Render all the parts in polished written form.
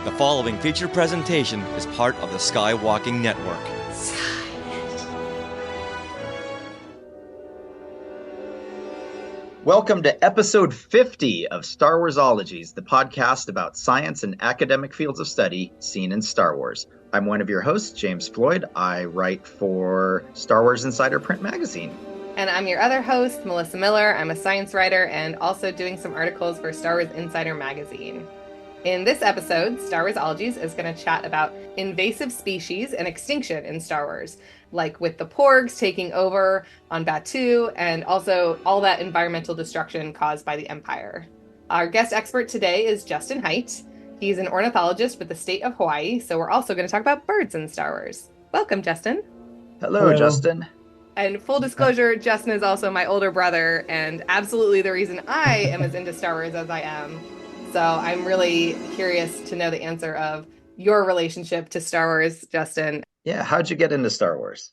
The following feature presentation is part of the Skywalking Network. Welcome to episode 50 of Star Warsologies, the podcast about science and academic fields of study seen in Star Wars. I'm one of your hosts, James Floyd. I write for Star Wars Insider Print Magazine. And I'm your other host, Melissa Miller. I'm a science writer and also doing some articles for Star Wars Insider Magazine. In this episode, Star Warsologies is going to chat about invasive species and extinction in Star Wars, like with the Porgs taking over on Batuu and also all that environmental destruction caused by the Empire. Our guest expert today is Justin Hite. He's an ornithologist with the state of Hawaii, so we're also going to talk about birds in Star Wars. Welcome, Justin. Hello, Justin. And full disclosure, Justin is also my older brother and absolutely the reason I am as into Star Wars as I am. So I'm really curious to know the answer of your relationship to Star Wars, Justin. Yeah, how'd you get into Star Wars?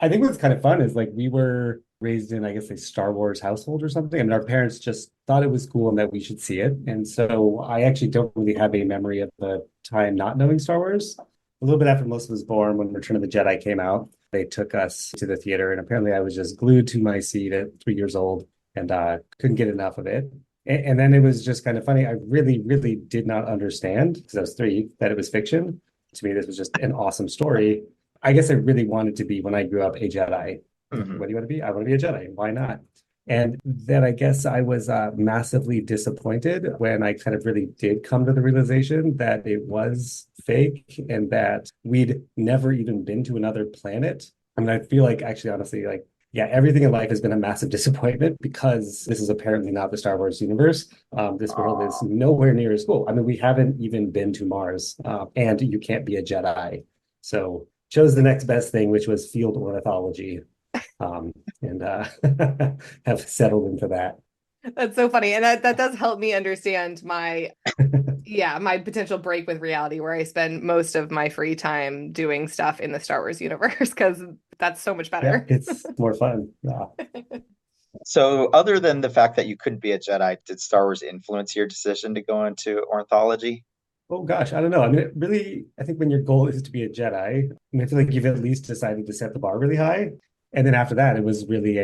I think what's kind of fun is we were raised in, I guess, a Star Wars household or something. I mean, our parents just thought it was cool and that we should see it. And so I actually don't really have a memory of the time not knowing Star Wars. A little bit after Melissa was born, when Return of the Jedi came out, they took us to the theater. And apparently I was just glued to my seat at 3 years old and couldn't get enough of it. And then it was just kind of funny. I really, really did not understand, because I was 3, that it was fiction. To me, this was just an awesome story. I guess I really wanted to be, when I grew up, a Jedi. Mm-hmm. What do you want to be? I want to be a Jedi. Why not? And then I guess I was massively disappointed when I kind of really did come to the realization that it was fake and that we'd never even been to another planet. I mean, I feel like actually, honestly, yeah, everything in life has been a massive disappointment because this is apparently not the Star Wars universe. This world is nowhere near as cool. I mean, we haven't even been to Mars, and you can't be a Jedi. So chose the next best thing, which was field ornithology, and have settled into that. That's so funny. And that does help me understand my potential break with reality, where I spend most of my free time doing stuff in the Star Wars universe, because that's so much better. Yeah, it's more fun. Yeah. So other than the fact that you couldn't be a Jedi, did Star Wars influence your decision to go into ornithology? Oh gosh, I don't know. I mean, I think when your goal is to be a Jedi, I feel like you've at least decided to set the bar really high. And then after that, it was really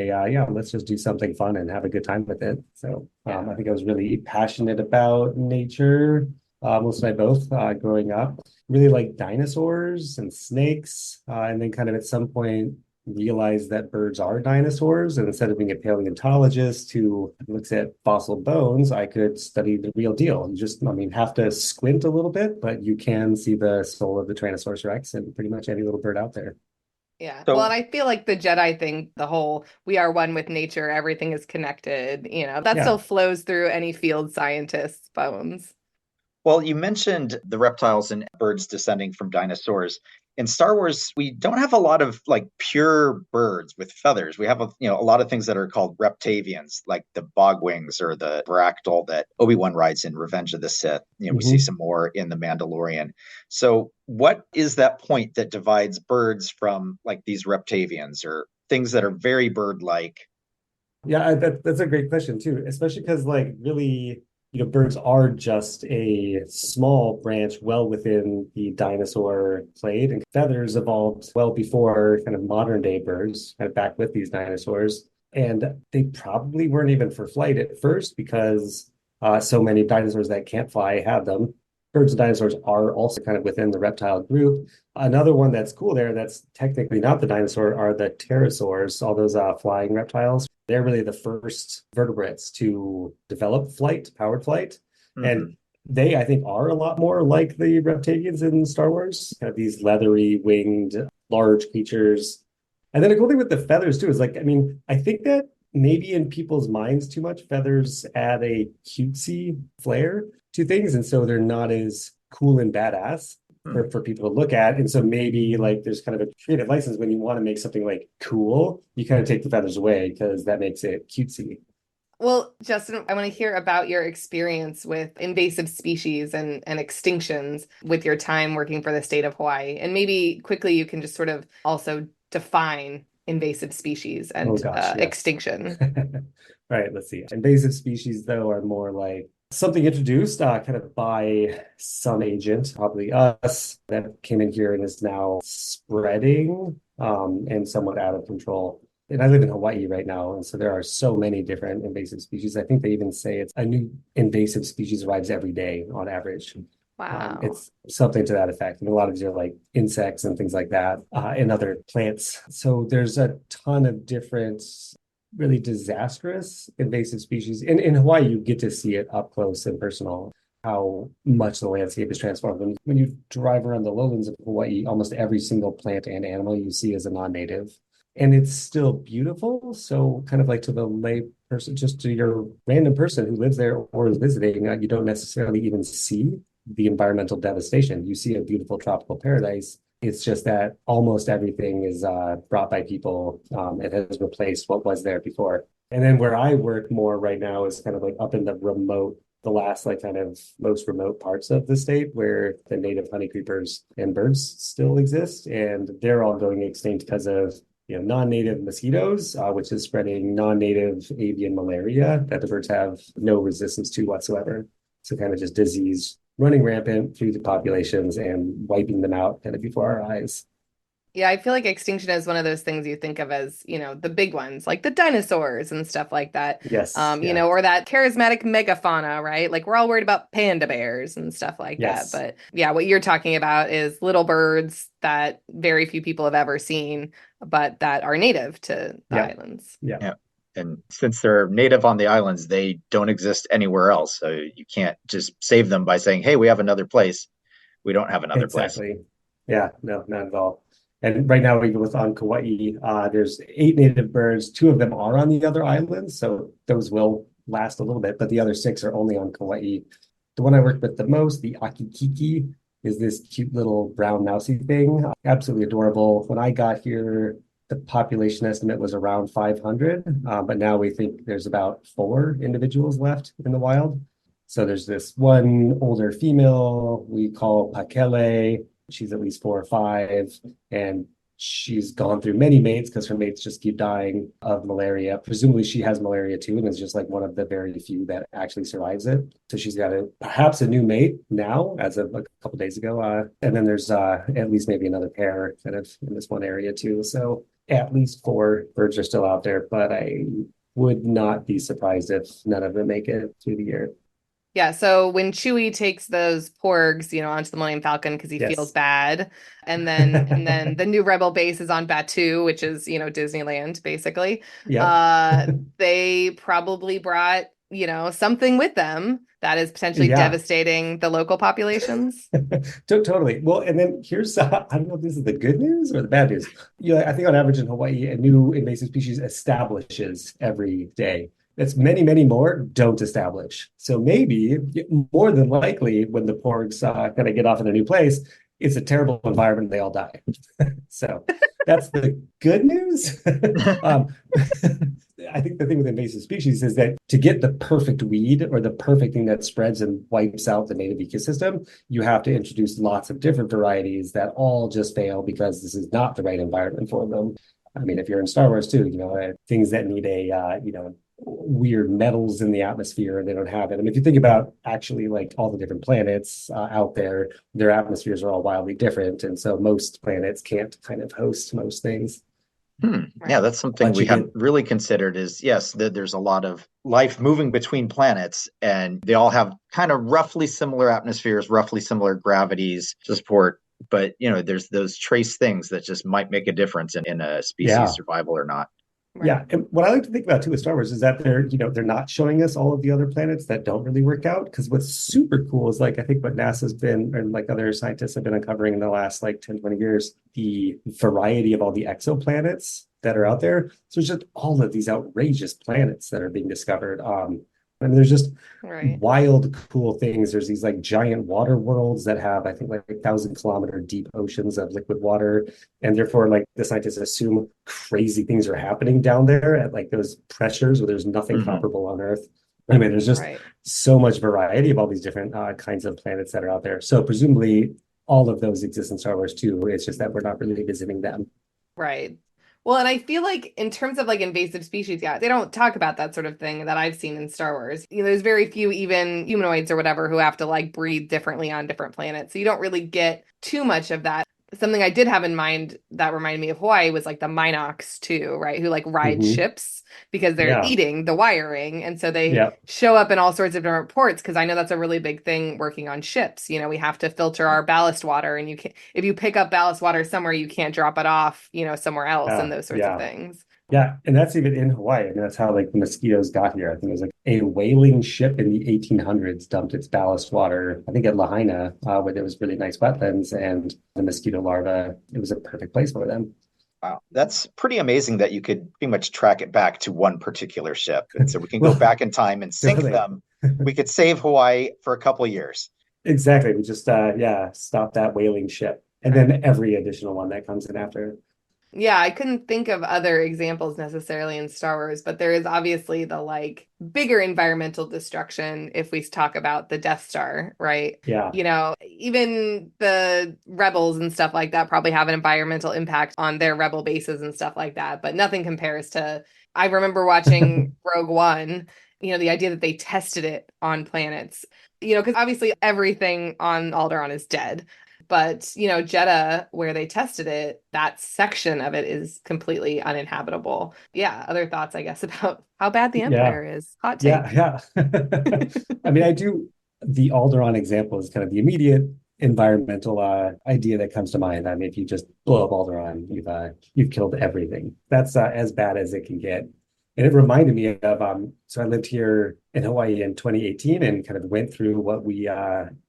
let's just do something fun and have a good time with it. So I think I was really passionate about nature. Melissa and I both, growing up, really liked dinosaurs and snakes. And then kind of at some point realized that birds are dinosaurs. And instead of being a paleontologist who looks at fossil bones, I could study the real deal. You just, have to squint a little bit, but you can see the soul of the Tyrannosaurus Rex and pretty much any little bird out there. Yeah. Well, and I feel like the Jedi thing, the whole we are one with nature, everything is connected, that still flows through any field scientist's bones. Well, you mentioned the reptiles and birds descending from dinosaurs. In Star Wars, we don't have a lot of pure birds with feathers. We have a lot of things that are called reptavians, like the bogwings or the bractyl that Obi-Wan rides in Revenge of the Sith. We see some more in The Mandalorian. So what is that point that divides birds from these reptavians or things that are very bird-like? Yeah, that's a great question too, especially because really, birds are just a small branch well within the dinosaur clade, and feathers evolved well before kind of modern day birds, kind of back with these dinosaurs. And they probably weren't even for flight at first because so many dinosaurs that can't fly have them. Birds and dinosaurs are also kind of within the reptile group. Another one that's cool there that's technically not the dinosaur are the pterosaurs, all those flying reptiles. They're really the first vertebrates to develop powered flight. Mm-hmm. And they, I think, are a lot more like the reptilians in Star Wars, kind of these leathery, winged, large creatures. And then a cool thing with the feathers, too, is I think that maybe in people's minds too much, feathers add a cutesy flair to things. And so they're not as cool and badass for people to look at. And so maybe there's kind of a creative license when you want to make something cool, you kind of take the feathers away because that makes it cutesy. Well, Justin, I want to hear about your experience with invasive species and extinctions with your time working for the state of Hawaii. And maybe quickly you can just sort of also define invasive species and extinction. Right, let's see. Invasive species, though, are more something introduced kind of by some agent, probably us, that came in here and is now spreading and somewhat out of control. And I live in Hawaii right now, and so there are so many different invasive species. I think they even say it's a new invasive species arrives every day on average. Wow. It's something to that effect. And a lot of these are like insects and things like that, and other plants. So there's a ton of different really disastrous invasive species. In Hawaii, you get to see it up close and personal, how much the landscape is transformed. When you drive around the lowlands of Hawaii, almost every single plant and animal you see is a non-native. And it's still beautiful. So kind of like to the lay person, just to your random person who lives there or is visiting, you don't necessarily even see the environmental devastation. You see a beautiful tropical paradise. It's just that almost everything is brought by people. It has replaced what was there before. And then where I work more right now is kind of like up in the last like kind of most remote parts of the state where the native honey creepers and birds still exist. And they're all going extinct because of non-native mosquitoes, which is spreading non-native avian malaria that the birds have no resistance to whatsoever. So kind of just disease running rampant through the populations and wiping them out kind of before our eyes. Yeah, I feel like extinction is one of those things you think of as, the big ones, like the dinosaurs and stuff like that. Yes. Yeah. Or that charismatic megafauna, right? Like we're all worried about panda bears and stuff like yes. that. But yeah, what you're talking about is little birds that very few people have ever seen, but that are native to the islands. Yeah. And since they're native on the islands, they don't exist anywhere else. So you can't just save them by saying, hey, we have another place. We don't have another place. Exactly. Yeah, no, not at all. And right now, even with on Kauai, there's 8 native birds. 2 of them are on the other islands, so those will last a little bit, but the other 6 are only on Kauai. The one I worked with the most, the akikiki, is this cute little brown mousy thing. Absolutely adorable. When I got here, the population estimate was around 500, but now we think there's about 4 individuals left in the wild. So there's this one older female we call Pakele. She's at least 4 or 5, and she's gone through many mates because her mates just keep dying of malaria. Presumably she has malaria too, and is just like one of the very few that actually survives it. So she's got perhaps a new mate now as of a couple of days ago. And then there's at least maybe another pair kind of in this one area too. So at least 4 birds are still out there, but I would not be surprised if none of them make it through the year. Yeah, so when Chewie takes those porgs, onto the Millennium Falcon because he feels bad, and then the new Rebel base is on Batuu, which is, Disneyland, basically. Yeah. They probably brought, something with them that is potentially devastating the local populations. Totally. Well, and then here's, I don't know if this is the good news or the bad news. I think on average in Hawaii, a new invasive species establishes every day. That's many, many more don't establish. So maybe, more than likely, when the porgs kind of get off in a new place, it's a terrible environment. They all die. So that's the good news. I think the thing with invasive species is that to get the perfect weed or the perfect thing that spreads and wipes out the native ecosystem, you have to introduce lots of different varieties that all just fail because this is not the right environment for them. I mean, if you're in Star Wars too, things that need weird metals in the atmosphere and they don't have it. I mean, if you think about actually like all the different planets out there, their atmospheres are all wildly different. And so most planets can't kind of host most things. Yeah, that's something we haven't really considered is, yes, there's a lot of life moving between planets and they all have kind of roughly similar atmospheres, roughly similar gravities to support. But, there's those trace things that just might make a difference in a species survival or not. Right. Yeah, and what I like to think about too with Star Wars is that they're not showing us all of the other planets that don't really work out. Because what's super cool is like I think what NASA's been and like other scientists have been uncovering in the last like 10, 20 years, the variety of all the exoplanets that are out there. So it's just all of these outrageous planets that are being discovered. I mean, there's just wild, cool things. There's these like giant water worlds that have, I think, like 1,000-kilometer deep oceans of liquid water. And therefore, like the scientists assume crazy things are happening down there at like those pressures where there's nothing comparable on Earth. I mean, there's just so much variety of all these different kinds of planets that are out there. So presumably all of those exist in Star Wars too. It's just that we're not really visiting them. Right. Well, and I feel like in terms of like invasive species, yeah, they don't talk about that sort of thing that I've seen in Star Wars. There's very few even humanoids or whatever who have to like breathe differently on different planets. So you don't really get too much of that. Something I did have in mind that reminded me of Hawaii was like the Minox too, right? Who like ride Hmm. ships because they're Yeah. eating the wiring. And so they Yeah. show up in all sorts of different ports because I know that's a really big thing working on ships. We have to filter our ballast water and you can if you pick up ballast water somewhere, you can't drop it off, somewhere else and those sorts of Yeah. thing. Yeah, and that's even in Hawaii. I mean, that's how like the mosquitoes got here. I think it was like a whaling ship in the 1800s dumped its ballast water, I think at Lahaina, where there was really nice wetlands and the mosquito larvae. It was a perfect place for them. Wow, that's pretty amazing that you could pretty much track it back to one particular ship. And so we can go Well, back in time and sink really, them. We could save Hawaii for a couple of years. exactly. We just stop that whaling ship, and Right. then every additional one that comes in after. Yeah, I couldn't think of other examples necessarily in Star Wars, but there is obviously the like bigger environmental destruction if we talk about the Death Star, right? Yeah. Even the rebels and stuff like that probably have an environmental impact on their rebel bases and stuff like that, but nothing compares to I remember watching Rogue One, the idea that they tested it on planets. Because obviously everything on Alderaan is dead. But, Jeddah, where they tested it, that section of it is completely uninhabitable. Yeah, other thoughts, I guess, about how bad the Yeah. Empire is. Hot take. Yeah. I mean, the Alderaan example is kind of the immediate environmental idea that comes to mind. I mean, if you just blow up Alderaan, you've killed everything. That's as bad as it can get. And it reminded me of so I lived here in Hawaii in 2018 and kind of went through what we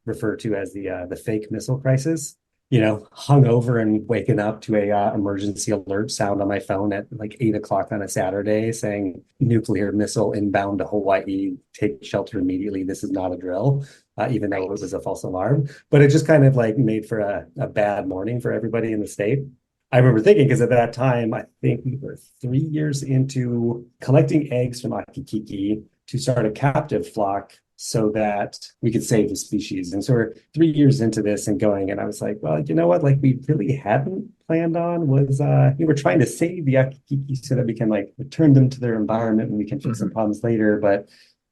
refer to as the fake missile crisis. Hung over and waking up to a emergency alert sound on my phone at like 8 o'clock on a Saturday saying nuclear missile inbound to Hawaii, take shelter immediately. This is not a drill, even though it was a false alarm. But it just kind of like made for a bad morning for everybody in the state. I remember thinking, because at that time, I think we were 3 years into collecting eggs from Akikiki to start a captive flock so that we could save the species. And so we're 3 years into this and going, and I was like, well, you know what? Like we really hadn't planned on was we were trying to save the Akikiki so that we can like return them to their environment and we can fix some problems later. But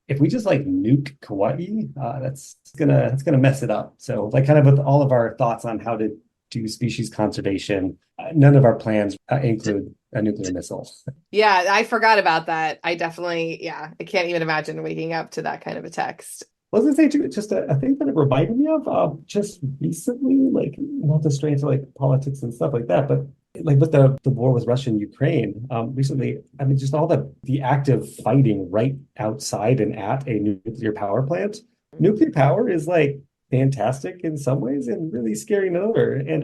if we just like nuke Kauai, that's gonna mess it up. So like kind of with all of our thoughts on how to do species conservation, none of our plans include a nuclear missile. Yeah, I forgot about that. I can't even imagine waking up to that kind of a text. I was gonna say too, just a thing that it reminded me of just recently, like not to stray into like politics and stuff like that, but like with the war with Russia and Ukraine, recently, I mean, just all the active fighting right outside and at a nuclear power plant. Nuclear power is like fantastic in some ways and really scary in other. And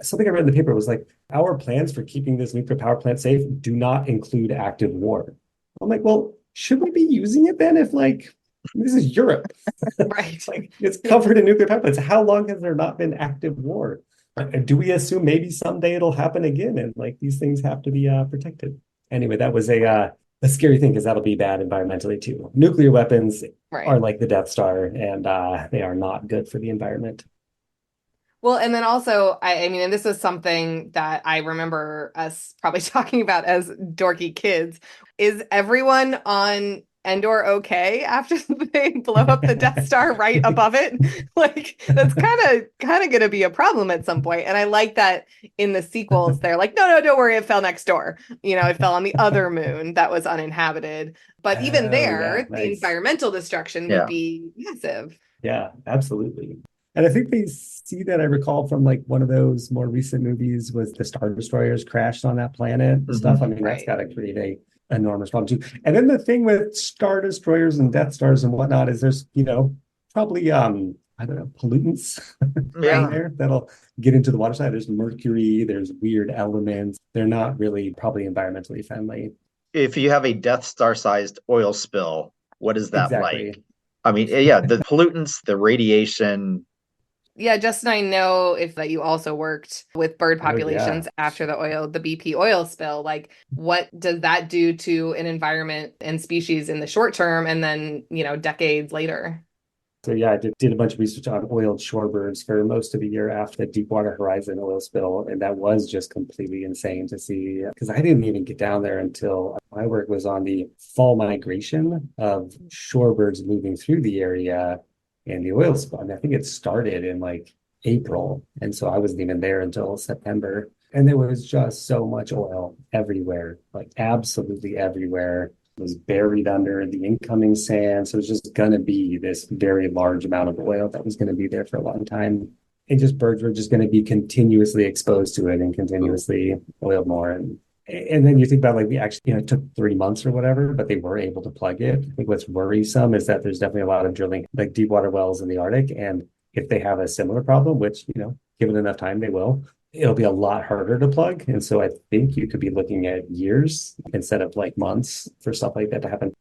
something I read in the paper was like, our plans for keeping this nuclear power plant safe do not include active war. I'm like, well, should we be using it then if like this is Europe? Right. Like it's covered in nuclear power plants. How long has there not been active war? Do we assume maybe someday it'll happen again and like these things have to be protected? Anyway, that was a scary thing because that'll be bad environmentally too. Nuclear weapons are like the Death Star and they are not good for the environment. Well, and then also, I mean, and this is something that I remember us probably talking about as dorky kids. Is everyone on Endor okay after they blow up the Death Star right above it? Like that's kind of going to be a problem at some point. And I like that in the sequels, they're like, no, don't worry, it fell next door. It fell on the other moon that was uninhabited. But even there, the environmental destruction would be massive. Yeah, absolutely. And I think they see that I recall from like one of those more recent movies was the Star Destroyers crashed on that planet and stuff. I mean, that's got to create a enormous problem too. And then the thing with Star Destroyers and Death Stars and whatnot is there's, probably I don't know, pollutants down there that'll get into the water side. There's mercury, there's weird elements. They're not really probably environmentally friendly. If you have a Death Star sized oil spill, what is that like? I mean, the pollutants, the radiation. Yeah, Justin, I know that you also worked with bird populations after the BP oil spill. Like, what does that do to an environment and species in the short term and then, decades later? So yeah, I did a bunch of research on oiled shorebirds for most of the year after the Deepwater Horizon oil spill, and that was just completely insane to see because I didn't even get down there until my work was on the fall migration of shorebirds moving through the area and the oil spill. I mean, I think it started in like April, and so I wasn't even there until September. And there was just so much oil everywhere, like absolutely everywhere. Was buried under the incoming sand. So it was just going to be this very large amount of oil that was going to be there for a long time. And just birds were just going to be continuously exposed to it and continuously oiled more. And then you think about like we actually, it took 3 months or whatever, but they were able to plug it. I think what's worrisome is that there's definitely a lot of drilling like deep water wells in the Arctic. And if they have a similar problem, which, given enough time, they will, it'll be a lot harder to plug. And so I think you could be looking at years instead of like months for stuff like that to happen.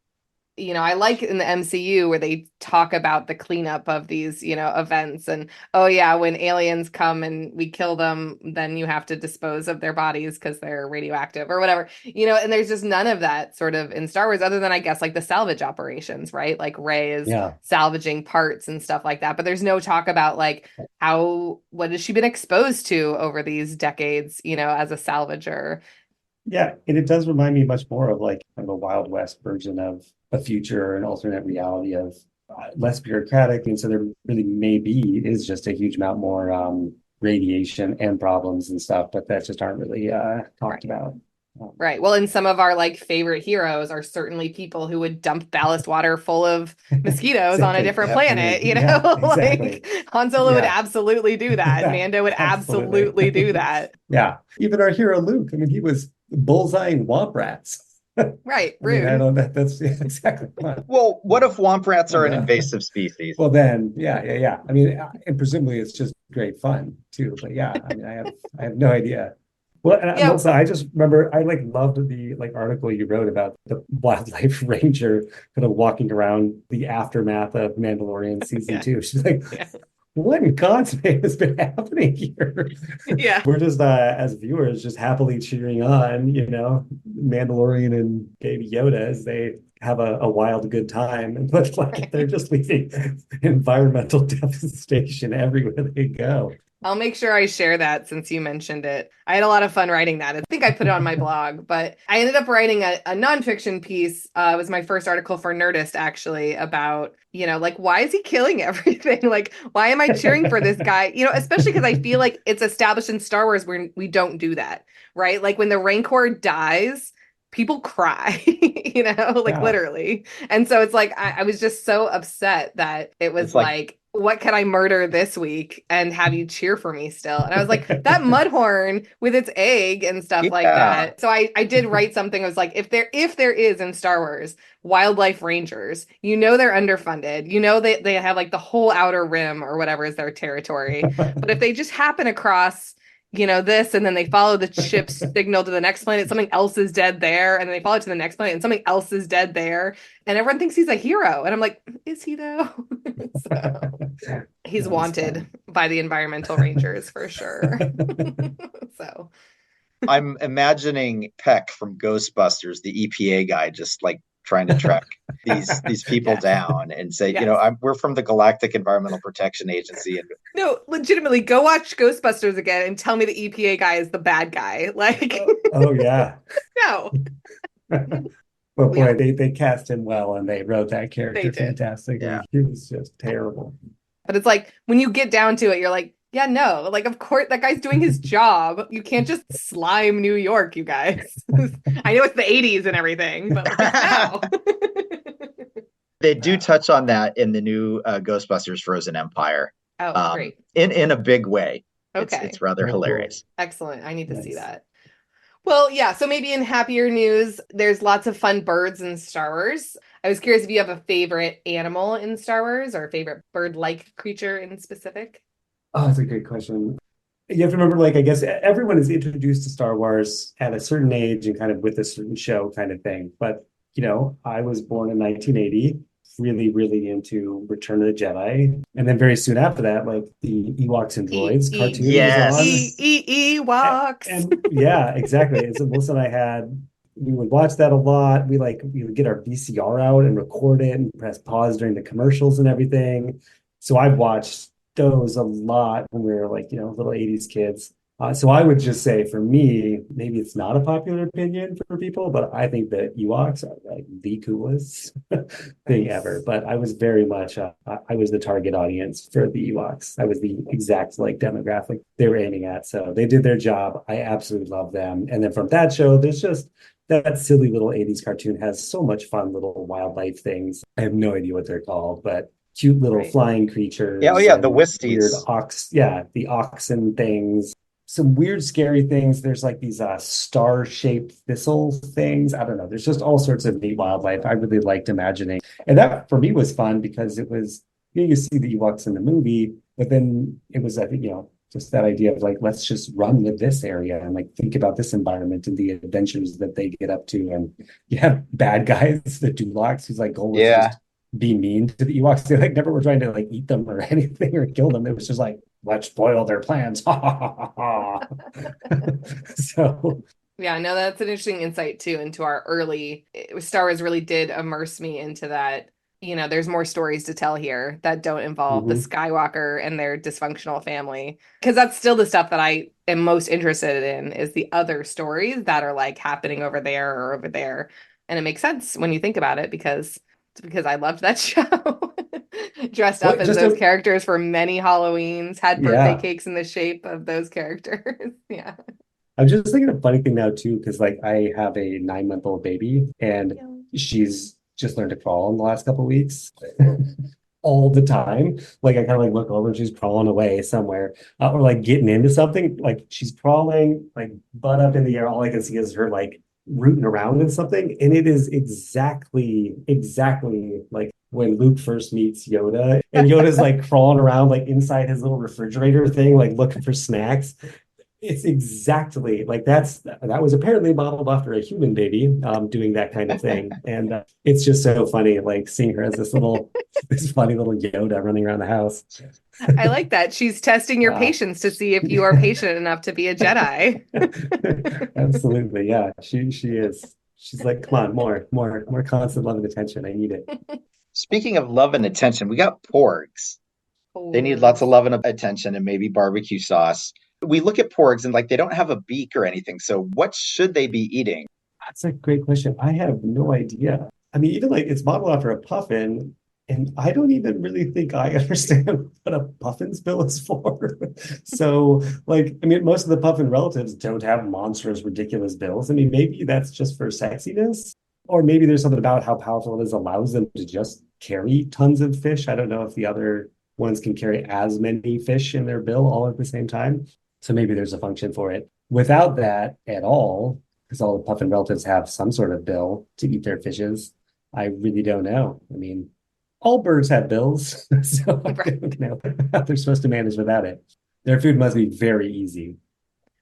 I like in the MCU where they talk about the cleanup of these, events and, oh yeah, when aliens come and we kill them, then you have to dispose of their bodies because they're radioactive or whatever, and there's just none of that sort of in Star Wars other than I guess like the salvage operations, right? Like Rey is salvaging parts and stuff like that. But there's no talk about like what has she been exposed to over these decades, as a salvager. Yeah, and it does remind me much more of like kind of a Wild West version of a future, an alternate reality of less bureaucratic. And so there really is just a huge amount more radiation and problems and stuff, but that just aren't really talked about. Right. Well, and some of our like favorite heroes are certainly people who would dump ballast water full of mosquitoes on a different planet, exactly. Like Han Solo would absolutely do that. Mando would absolutely do that. Yeah. Even our hero Luke, I mean, he was bullseyeing womp rats. Right. Rude. I don't know. That's exactly. Well, what if womp rats are an invasive species? Well, then, yeah. I mean, and presumably it's just great fun too. But yeah, I mean, I have no idea. Well, and also, I just remember I loved the article you wrote about the wildlife ranger kind of walking around the aftermath of Mandalorian season 2. She's like, what in God's name has been happening here? Yeah. We're just as viewers just happily cheering on, Mandalorian and Baby Yoda as they have a wild good time. But they're just leaving environmental devastation everywhere they go. I'll make sure I share that since you mentioned it. I had a lot of fun writing that. I think I put it on my blog, but I ended up writing a nonfiction piece. It was my first article for Nerdist, actually, about, why is he killing everything? Like, why am I cheering for this guy? Especially because I feel like it's established in Star Wars where we don't do that, right? Like when the Rancor dies, people cry, literally. And so it's like, I was just so upset that it was like what can I murder this week and have you cheer for me still? And I was like, that mudhorn with its egg and stuff like that. So I did write something. I was like, if there is in Star Wars wildlife rangers, they're underfunded, they have like the whole outer rim or whatever is their territory. But if they just happen across this, and then they follow the ship's signal to the next planet, something else is dead there, and then they follow it to the next planet and something else is dead there, and everyone thinks he's a hero, and I'm like, is he though? So he's wanted by the environmental rangers for sure. So I'm imagining Peck from Ghostbusters, the EPA guy, just like trying to track these people down and say, we're from the Galactic Environmental Protection Agency. And no, legitimately, go watch Ghostbusters again and tell me the EPA guy is the bad guy. Like, oh yeah, no. Well, boy, they cast him well, and they wrote that character fantastic. Yeah, he was just terrible. But it's like when you get down to it, you're like, yeah, no, like, of course, that guy's doing his job. You can't just slime New York, you guys. I know it's the 80s and everything, but no. They do touch on that in the new Ghostbusters Frozen Empire. Oh, great. In a big way. Okay. It's rather hilarious. Excellent. I need to see that. Well, yeah, so maybe in happier news, there's lots of fun birds in Star Wars. I was curious if you have a favorite animal in Star Wars or a favorite bird-like creature in specific. Oh, that's a great question. You have to remember, I guess everyone is introduced to Star Wars at a certain age and kind of with a certain show kind of thing. But, I was born in 1980, really, really into Return of the Jedi. And then very soon after that, the Ewoks and Droids cartoon was on. Ewoks. And yeah, exactly. And so Melissa and I had we would watch that a lot. We would get our VCR out and record it and press pause during the commercials and everything. So I've watched those a lot when we were like, little 80s kids. So I would just say for me, maybe it's not a popular opinion for people, but I think that Ewoks are like the coolest thing ever. But I was very much, I was the target audience for the Ewoks. I was the exact like demographic they were aiming at. So they did their job. I absolutely love them. And then from that show, there's just that silly little 80s cartoon has so much fun little wildlife things. I have no idea what they're called, but cute little flying creatures. Yeah, oh yeah, the and Wisties. Weird the oxen things. Some weird, scary things. There's like these star-shaped thistle things. I don't know. There's just all sorts of neat wildlife. I really liked imagining. And that for me was fun because it was, you see the Ewoks in the movie, but then it was, I think, just that idea of like, let's just run with this area and like think about this environment and the adventures that they get up to. And you have bad guys, the Dulocs, whose like goal was just be mean to the Ewoks. They like never were trying to like eat them or anything or kill them. It was just like, let's spoil their plans. So yeah, no, that's an interesting insight too into our early Star Wars really did immerse me into that. There's more stories to tell here that don't involve the Skywalker and their dysfunctional family. Because that's still the stuff that I am most interested in is the other stories that are like happening over there or over there. And it makes sense when you think about it because I loved that show. Dressed up as those characters for many Halloweens, had birthday cakes in the shape of those characters. Yeah. I'm just thinking a funny thing now too, because like I have a 9-month-old baby and she's just learned to crawl in the last couple of weeks. All the time. Like I kind of like look over and she's crawling away somewhere or like getting into something. Like she's crawling like butt up in the air. All I can see is her like rooting around in something. And it is exactly like when Luke first meets Yoda and Yoda's like crawling around like inside his little refrigerator thing, like looking for snacks. It's exactly like that was apparently modeled after a human baby doing that kind of thing. And it's just so funny, like seeing her as this funny little Yoda running around the house. I like that. She's testing your patience to see if you are patient enough to be a Jedi. Absolutely. Yeah, she is. She's like, come on, more constant love and attention. I need it. Speaking of love and attention, we got porgs. They need lots of love and attention and maybe barbecue sauce. We look at porgs and like they don't have a beak or anything. So what should they be eating? That's a great question. I have no idea. I mean, even like it's modeled after a puffin, and I don't even really think I understand what a puffin's bill is for. So, like, I mean, most of the puffin relatives don't have monstrous, ridiculous bills. I mean, maybe that's just for sexiness, or maybe there's something about how powerful it is allows them to just carry tons of fish. I don't know if the other ones can carry as many fish in their bill all at the same time. So maybe there's a function for it. Without that at all, because all the puffin relatives have some sort of bill to eat their fishes, I really don't know. I mean, all birds have bills, so I don't know how they're supposed to manage without it. Their food must be very easy.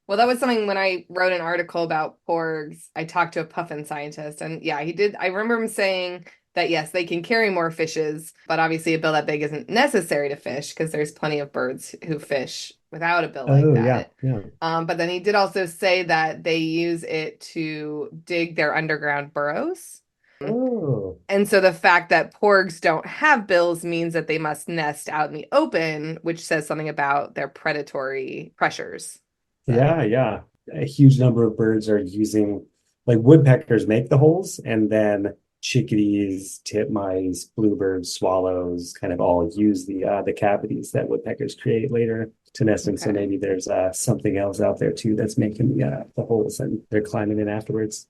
Well, that was something when I wrote an article about porgs, I talked to a puffin scientist, and yeah, he did. I remember him saying that yes, they can carry more fishes, but obviously a bill that big isn't necessary to fish because there's plenty of birds who fish without a bill like that. Yeah. But then he did also say that they use it to dig their underground burrows. Oh. And so the fact that porgs don't have bills means that they must nest out in the open, which says something about their predatory pressures. So. Yeah. A huge number of birds are using, like woodpeckers make the holes, and then chickadees, titmice, bluebirds, swallows kind of all use the cavities that woodpeckers create later to nest in. So maybe there's something else out there too that's making the holes and they're climbing in afterwards.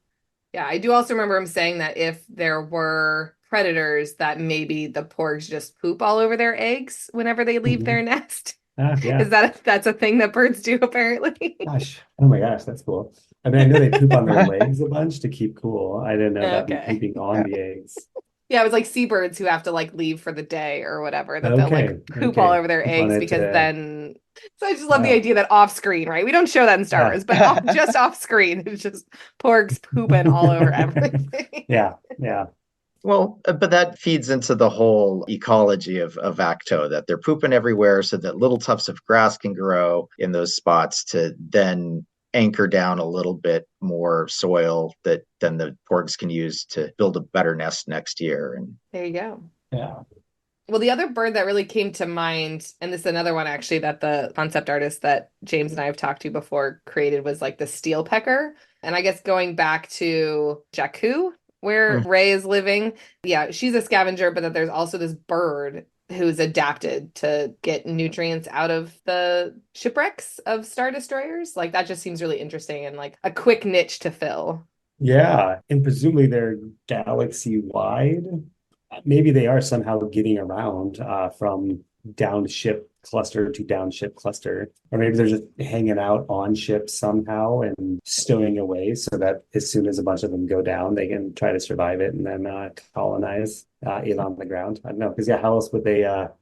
Yeah, I do also remember him saying that if there were predators, that maybe the porgs just poop all over their eggs whenever they leave their nest. Yeah. That's a thing that birds do apparently? Gosh, oh my gosh, that's cool. I mean, I know they poop on their legs a bunch to keep cool. I didn't know that pooping on the eggs. Yeah, it was like seabirds who have to like leave for the day or whatever, that they'll like poop all over their eggs because then. So I just love the idea that off screen, right? We don't show that in Star Wars, but just off screen, it's just porgs pooping all over everything. Yeah. Well, but that feeds into the whole ecology of Acto, that they're pooping everywhere so that little tufts of grass can grow in those spots to then anchor down a little bit more soil that then the porgs can use to build a better nest next year. And There you go. Yeah. Well, the other bird that really came to mind, and this is another one actually that the concept artist that James and I have talked to before created, was like the steel pecker. And I guess going back to Jakku, where Ray is living, yeah, she's a scavenger, but that there's also this bird who's adapted to get nutrients out of the shipwrecks of Star Destroyers. Like that just seems really interesting and like a quick niche to fill. Yeah, and presumably they're galaxy wide. Maybe they are somehow getting around from downship cluster to downship cluster, or maybe they're just hanging out on ships somehow and stowing away so that as soon as a bunch of them go down, they can try to survive it and then colonize it on the ground. I don't know, because yeah, how else would they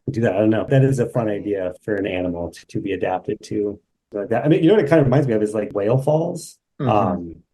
do that? I don't know. That is a fun idea for an animal to be adapted to. Like that. I mean, you know what it kind of reminds me of is like whale falls.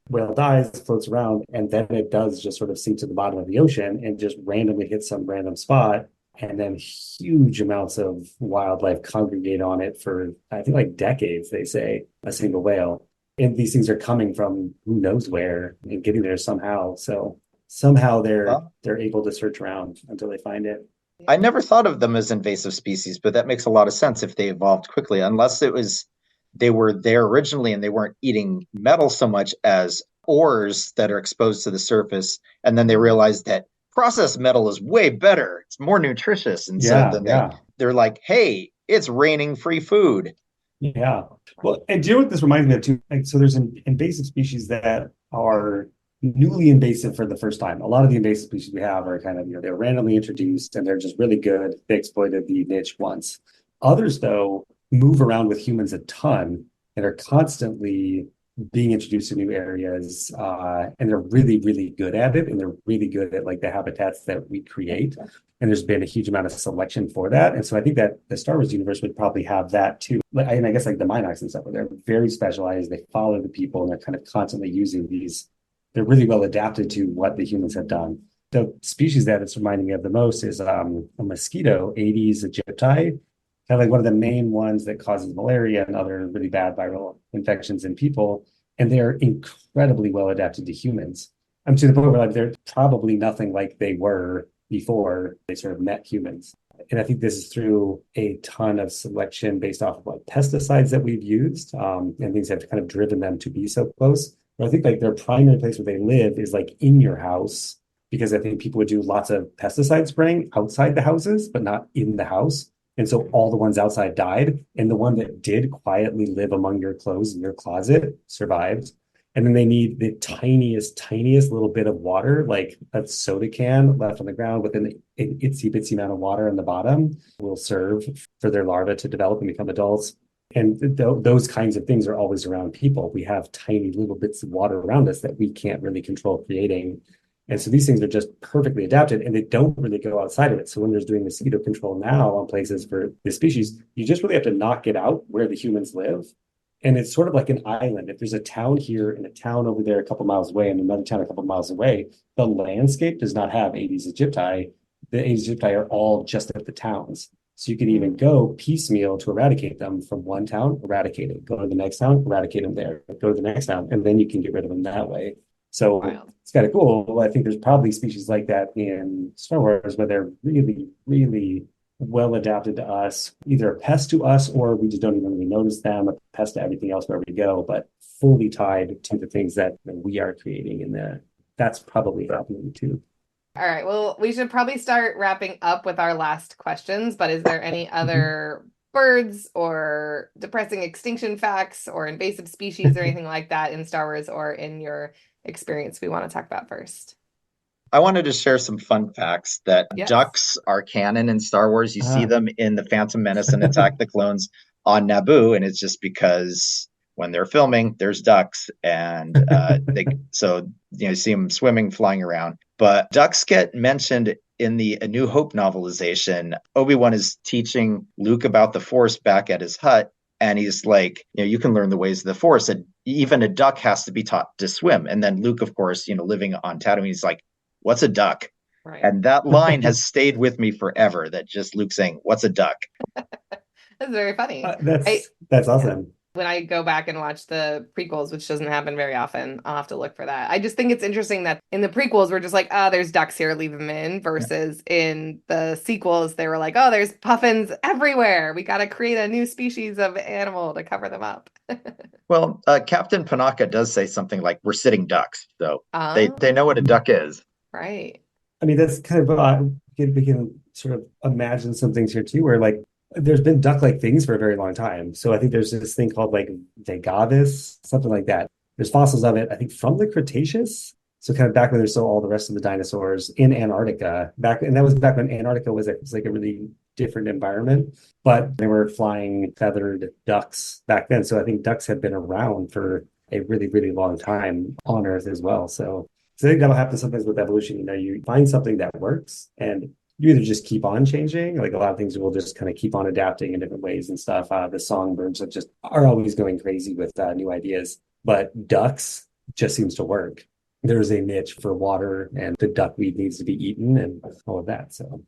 Whale dies, floats around, and then it does just sort of sink to the bottom of the ocean and just randomly hit some random spot. And then huge amounts of wildlife congregate on it for, I think, like decades, they say, a single whale. And these things are coming from who knows where and getting there somehow. So somehow they're able to search around until they find it. I never thought of them as invasive species, but that makes a lot of sense if they evolved quickly, unless it was they were there originally and they weren't eating metal so much as ores that are exposed to the surface. And then they realized that processed metal is way better. It's more nutritious. And so then they're like, hey, it's raining free food. Yeah. Well, and do you know what this reminds me of too? Like, so there's an invasive species that are newly invasive for the first time. A lot of the invasive species we have are kind of, they're randomly introduced and they're just really good. They exploited the niche once. Others, though, move around with humans a ton and are constantly being introduced to new areas, and they're really, really good at it, and they're really good at like the habitats that we create. And there's been a huge amount of selection for that. And so I think that the Star Wars universe would probably have that too. And I guess like the Minox and stuff, where they're very specialized, they follow the people, and they're kind of constantly using these. They're really well adapted to what the humans have done. The species that it's reminding me of the most is a mosquito, Aedes aegypti, kind of like one of the main ones that causes malaria and other really bad viral infections in people. And they're incredibly well adapted to humans. I'm to the point where like they're probably nothing like they were before they sort of met humans. And I think this is through a ton of selection based off of like pesticides that we've used, and things that have kind of driven them to be so close. But I think like their primary place where they live is like in your house, because I think people would do lots of pesticide spraying outside the houses, but not in the house. And so all the ones outside died. And the one that did quietly live among your clothes in your closet survived. And then they need the tiniest little bit of water, like a soda can left on the ground with an itsy bitsy amount of water on the bottom, will serve for their larvae to develop and become adults. And those kinds of things are always around people. We have tiny little bits of water around us that we can't really control creating. And so these things are just perfectly adapted, and they don't really go outside of it. So when there's doing mosquito control now on places for the species, you just really have to knock it out where the humans live. And it's sort of like an island. If there's a town here and a town over there a couple miles away and another town a couple miles away, the landscape does not have Aedes aegypti. The Aedes aegypti are all just at the towns. So you can even go piecemeal to eradicate them from one town, eradicate it, go to the next town, eradicate them there, go to the next town, and then you can get rid of them that way. So it's kind of cool. I think there's probably species like that in Star Wars where they're really, really well adapted to us, either a pest to us or we just don't even really notice them, a pest to everything else where we go, but fully tied to the things that we are creating. And that's probably happening too. All right. Well, we should probably start wrapping up with our last questions, but is there any other birds or depressing extinction facts or invasive species or anything like that in Star Wars or in your experience we want to talk about first? I wanted to share some fun facts that ducks are canon in Star Wars. You see them in The Phantom Menace and Attack the Clones on Naboo, and it's just because when they're filming, there's ducks, and you see them swimming, flying around. But ducks get mentioned in the A New Hope novelization. Obi-Wan is teaching Luke about the Force back at his hut, and he's like, you can learn the ways of the Force, and even a duck has to be taught to swim. And then Luke, of course, living on Tatooine, he's like, what's a duck? Right. And that line has stayed with me forever, that just Luke saying, what's a duck? That's very funny. That's awesome. When I go back and watch the prequels, which doesn't happen very often, I'll have to look for that. I just think it's interesting that in the prequels, we're just like, oh, there's ducks here, leave them in, versus in the sequels, they were like, oh, there's puffins everywhere. We got to create a new species of animal to cover them up. Well, Captain Panaka does say something like, "We're sitting ducks," so Oh, they know what a duck is. right. I mean, that's kind of we can sort of imagine some things here too, where like there's been duck-like things for a very long time. So I think there's this thing called like Vegavis, something like that. There's fossils of it, I think, from the Cretaceous. So kind of back when there's still all the rest of the dinosaurs in Antarctica. And that was back when Antarctica was like a really different environment, but they were flying feathered ducks back then. So I think ducks have been around for a really, really long time on Earth as well. So I think that'll happen sometimes with evolution. You know, you find something that works and you either just keep on changing, like a lot of things will just kind of keep on adapting in different ways and stuff. The songbirds are always going crazy with new ideas, but ducks just seems to work. There's a niche for water and the duckweed needs to be eaten and all of that. So,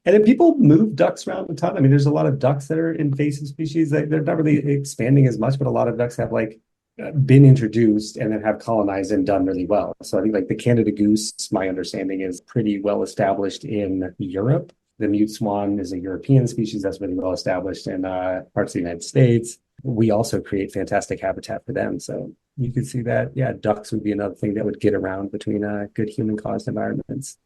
and then people move ducks around a ton. I mean, there's a lot of ducks that are invasive species that they're not really expanding as much, but a lot of ducks have like been introduced and then have colonized and done really well. So I think like the Canada goose, my understanding is pretty well established in Europe. The mute swan is a European species that's really well established in parts of the United States. We also create fantastic habitat for them. So you could see that, yeah, ducks would be another thing that would get around between good human-caused environments.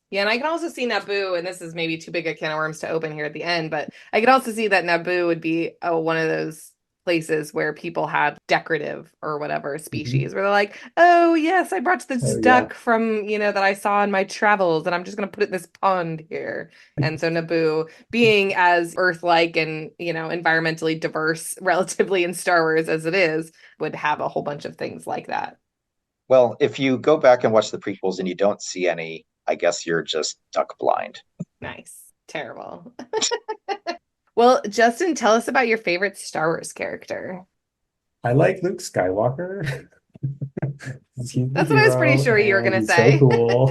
Yeah, and I can also see Naboo, and this is maybe too big a can of worms to open here at the end, but I could also see that Naboo would be one of those places where people have decorative or whatever species where they're like, oh yes, I brought this duck from, that I saw in my travels and I'm just going to put it in this pond here. And so Naboo, being as Earth-like and, environmentally diverse relatively in Star Wars as it is, would have a whole bunch of things like that. Well, if you go back and watch the prequels and you don't see any, I guess you're just duck blind. Nice. Terrible. Well, Justin, tell us about your favorite Star Wars character. I like Luke Skywalker. That's what I was pretty sure you were going to say. So cool.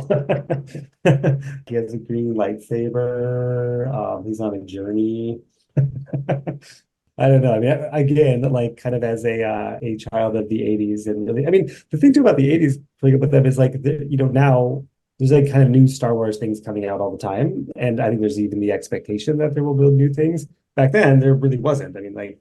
He has a green lightsaber. He's on a journey. I don't know. I mean, again, like kind of as a child of the 80s, and really, I mean, the thing too about the 80s with them is like, now there's like kind of new Star Wars things coming out all the time. And I think there's even the expectation that there will be new things. Back then, there really wasn't. I mean, like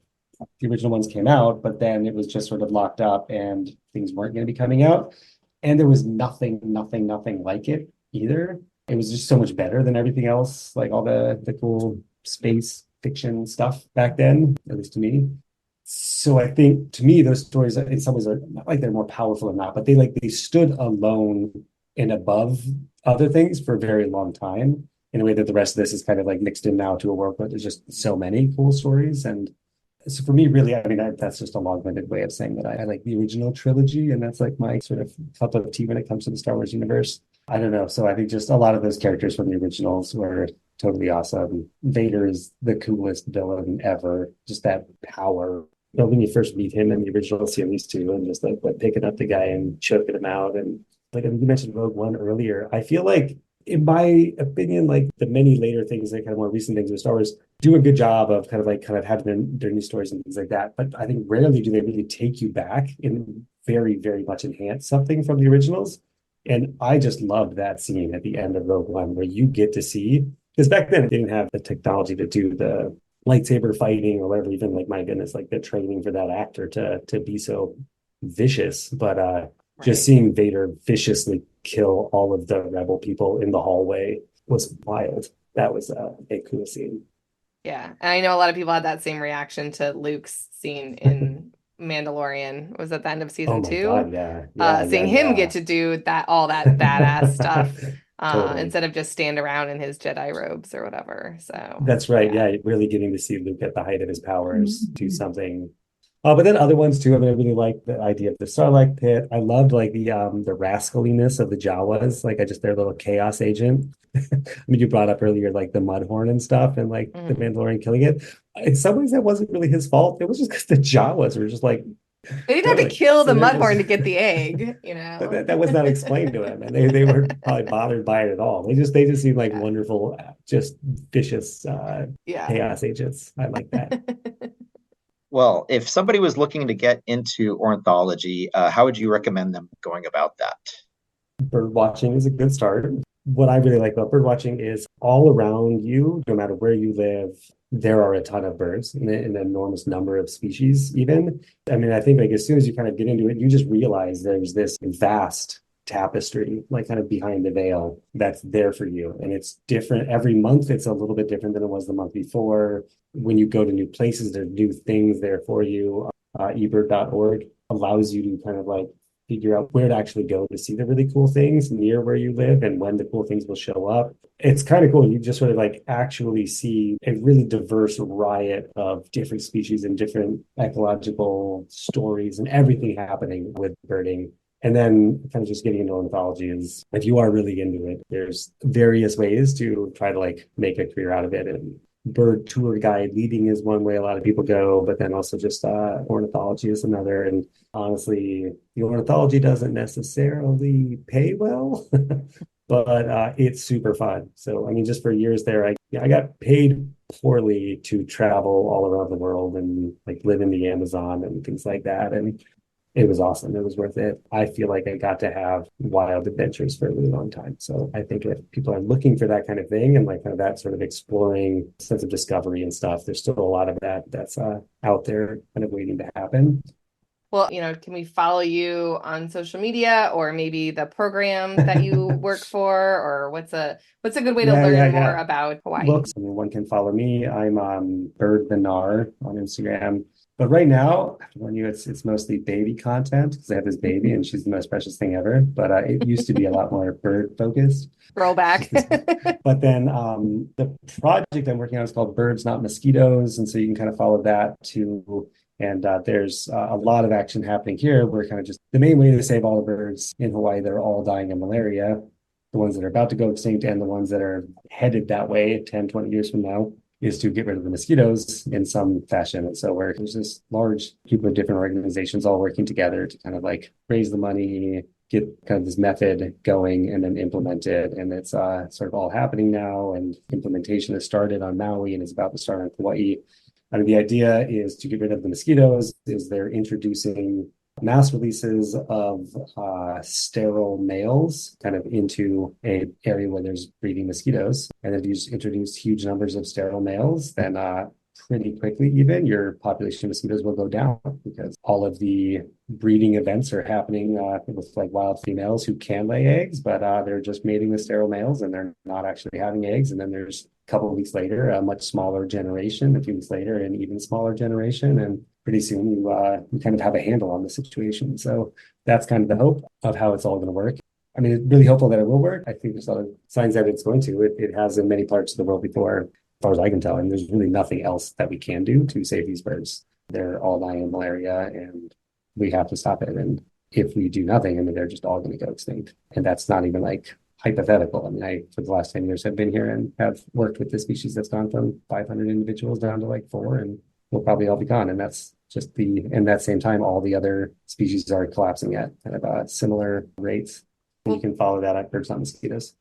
the original ones came out, but then it was just sort of locked up and things weren't going to be coming out. And there was nothing like it either. It was just so much better than everything else, like all the cool space fiction stuff back then, at least to me. So I think to me, those stories in some ways are not like they're more powerful or not, but they stood alone and above other things for a very long time in a way that the rest of this is kind of like mixed in now to a world where there's just so many cool stories. And so for me, really, I mean, that's just a long-winded way of saying that I like the original trilogy, and that's like my sort of cup of tea when it comes to the Star Wars universe. I don't know. So I think just a lot of those characters from the originals were totally awesome. Vader is the coolest villain ever. Just that power. When you first meet him in the original series too, and just like picking up the guy and choking him out, and like, I mean, you mentioned Rogue One earlier. I feel like, in my opinion, like the many later things, like kind of more recent things with Star Wars, do a good job of kind of having their new stories and things like that. But I think rarely do they really take you back and very, very much enhance something from the originals. And I just loved that scene at the end of Rogue One where you get to see, because back then they didn't have the technology to do the lightsaber fighting or whatever, even like, my goodness, like the training for that actor to be so vicious. But just seeing Vader viciously kill all of the rebel people in the hallway was wild. That was a cool scene. Yeah, and I know a lot of people had that same reaction to Luke's scene in Mandalorian. Was at the end of season 2? God, yeah. Seeing him get to do all that badass stuff Totally. instead of just stand around in his Jedi robes or whatever. So that's right. Yeah, really getting to see Luke at the height of his powers do something. But then other ones too. I mean, I really like the idea of the Sarlacc pit. I loved like the rascaliness of the Jawas, like their little chaos agent. I mean, you brought up earlier like the Mudhorn and stuff, and like the Mandalorian killing it. In some ways, that wasn't really his fault. It was just because the Jawas were just like, they didn't have to kill the Mudhorn to get the egg, that was not explained to him, and they weren't probably bothered by it at all. They just seemed like wonderful, just vicious chaos agents. I like that. Well, if somebody was looking to get into ornithology, how would you recommend them going about that? Bird watching is a good start. What I really like about bird watching is all around you, no matter where you live, there are a ton of birds and an enormous number of species, even. I mean, I think like as soon as you kind of get into it, you just realize there's this vast tapestry, like kind of behind the veil that's there for you. And it's different every month. It's a little bit different than it was the month before. When you go to new places, there's new things there for you. ebird.org allows you to kind of like figure out where to actually go to see the really cool things near where you live and when the cool things will show up. It's kind of cool. You just sort of like actually see a really diverse riot of different species and different ecological stories and everything happening with birding. And then kind of just getting into ornithology is, if you are really into it, there's various ways to try to like make a career out of it. And bird tour guide leading is one way a lot of people go, but then also just ornithology is another. And honestly, the ornithology doesn't necessarily pay well, but it's super fun. So, I mean, just for years there, I got paid poorly to travel all around the world and like live in the Amazon and things like that. And it was awesome. It was worth it. I feel like I got to have wild adventures for a really long time. So I think if people are looking for that kind of thing and like kind of that sort of exploring sense of discovery and stuff, there's still a lot of that that's out there kind of waiting to happen. Well, can we follow you on social media or maybe the program that you work for, or what's a good way to learn more about Hawaii? Books. I mean, one can follow me. I'm Bird the Nar on Instagram. But right now, I have to warn you, it's mostly baby content because I have this baby and she's the most precious thing ever. But it used to be a lot more bird focused. Throwback. But then the project I'm working on is called Birds Not Mosquitoes. And so you can kind of follow that too. And there's a lot of action happening here. We're kind of just the main way to save all the birds in Hawaii that are all dying of malaria, the ones that are about to go extinct and the ones that are headed that way 10, 20 years from now, is to get rid of the mosquitoes in some fashion. And so there's this large group of different organizations all working together to kind of like raise the money, get kind of this method going and then implement it. And it's sort of all happening now. And implementation has started on Maui and is about to start on Hawaii. And the idea is to get rid of the mosquitoes. They're introducing mass releases of sterile males kind of into an area where there's breeding mosquitoes. And if you just introduce huge numbers of sterile males, then pretty quickly even your population of mosquitoes will go down because all of the breeding events are happening with like wild females who can lay eggs, but they're just mating with sterile males and they're not actually having eggs. And then there's a couple of weeks later, a much smaller generation, a few weeks later, an even smaller generation. And pretty soon you kind of have a handle on the situation. So that's kind of the hope of how it's all going to work. I mean, it's really hopeful that it will work. I think there's a lot of signs that it's going to. It has in many parts of the world before, as far as I can tell. And there's really nothing else that we can do to save these birds. They're all dying of malaria and we have to stop it. And if we do nothing, I mean, they're just all going to go extinct. And that's not even like hypothetical. I mean, I, for the last 10 years, have been here and have worked with this species that's gone from 500 individuals down to like 4, and we'll probably all be gone. And that's just in that same time, all the other species are collapsing at kind of similar rates. And you can follow that at Birds Not Mosquitoes.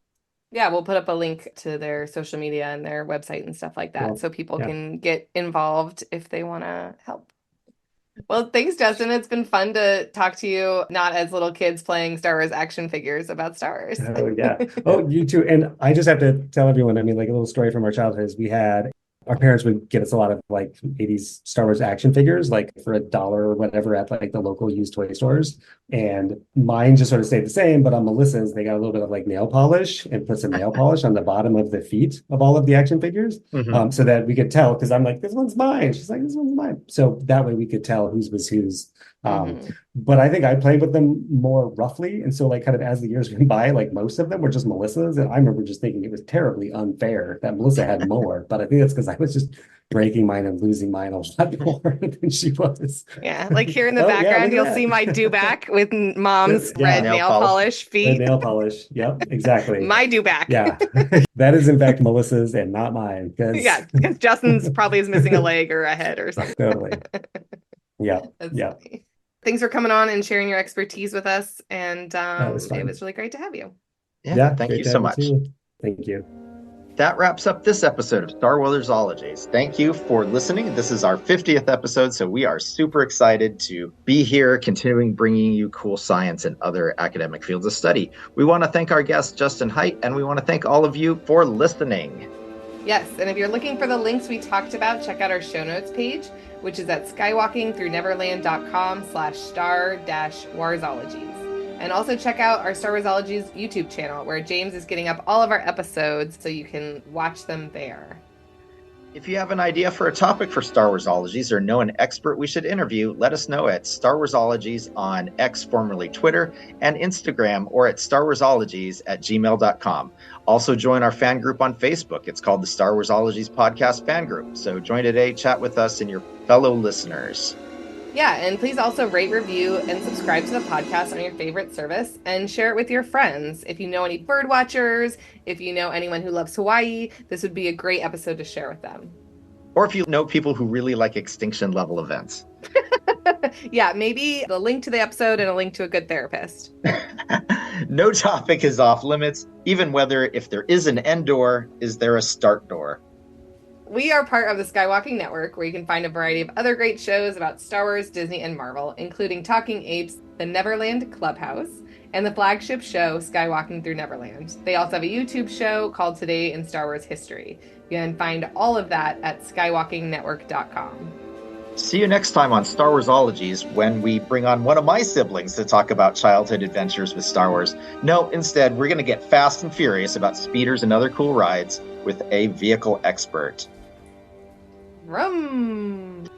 Yeah, we'll put up a link to their social media and their website and stuff like that, cool. So people can get involved if they want to help. Well, thanks, Justin. It's been fun to talk to you, not as little kids playing Star Wars action figures about Star Wars. Oh, yeah. Oh, you too. And I just have to tell everyone, I mean, like a little story from our childhood is our parents would get us a lot of like 80s Star Wars action figures, like for $1 or whatever at like the local used toy stores. And mine just sort of stayed the same, but on Melissa's, they got a little bit of like nail polish and put some nail polish on the bottom of the feet of all of the action figures, so that we could tell, because I'm like, this one's mine. She's like, this one's mine. So that way we could tell whose was whose. But I think I played with them more roughly. And so like kind of as the years went by, like most of them were just Melissa's. And I remember just thinking it was terribly unfair that Melissa had more. But I think that's because I was just breaking mine and losing mine a lot more than she was. Yeah, like here in the background, you'll see my do-back with mom's red nail polish feet. Red nail polish. Yep, exactly. My do-back. Yeah, that is in fact Melissa's and not mine. Yeah, because Justin's probably is missing a leg or a head or something. Totally. Yeah, yeah. Funny. Thanks for coming on and sharing your expertise with us. And it was really great to have you. Yeah, thank you so much. Thank you. That wraps up this episode of Star Warsologies. Thank you for listening. This is our 50th episode, so we are super excited to be here, continuing bringing you cool science and other academic fields of study. We want to thank our guest, Justin Hite, and we want to thank all of you for listening. Yes, and if you're looking for the links we talked about, check out our show notes page, which is at skywalkingthroughneverland.com/star-warsologies. And also check out our Star Warsologies YouTube channel, where James is getting up all of our episodes so you can watch them there. If you have an idea for a topic for Star Warsologies or know an expert we should interview, let us know at Star Warsologies on X, formerly Twitter, and Instagram, or at starwarsologies@gmail.com. Also join our fan group on Facebook. It's called the Star Warsologies Podcast Fan Group. So join today, chat with us and your fellow listeners. Yeah, and please also rate, review, and subscribe to the podcast on your favorite service and share it with your friends. If you know any bird watchers, if you know anyone who loves Hawaii, this would be a great episode to share with them. Or if you know people who really like extinction level events. Yeah, maybe the link to the episode and a link to a good therapist. No topic is off limits, even whether if there is an end door, is there a start door? We are part of the Skywalking Network, where you can find a variety of other great shows about Star Wars, Disney, and Marvel, including Talking Apes, the Neverland Clubhouse, and the flagship show, Skywalking Through Neverland. They also have a YouTube show called Today in Star Wars History. You can find all of that at skywalkingnetwork.com. See you next time on Star Warsologies, when we bring on one of my siblings to talk about childhood adventures with Star Wars. No, instead, we're going to get fast and furious about speeders and other cool rides with a vehicle expert. Vroom!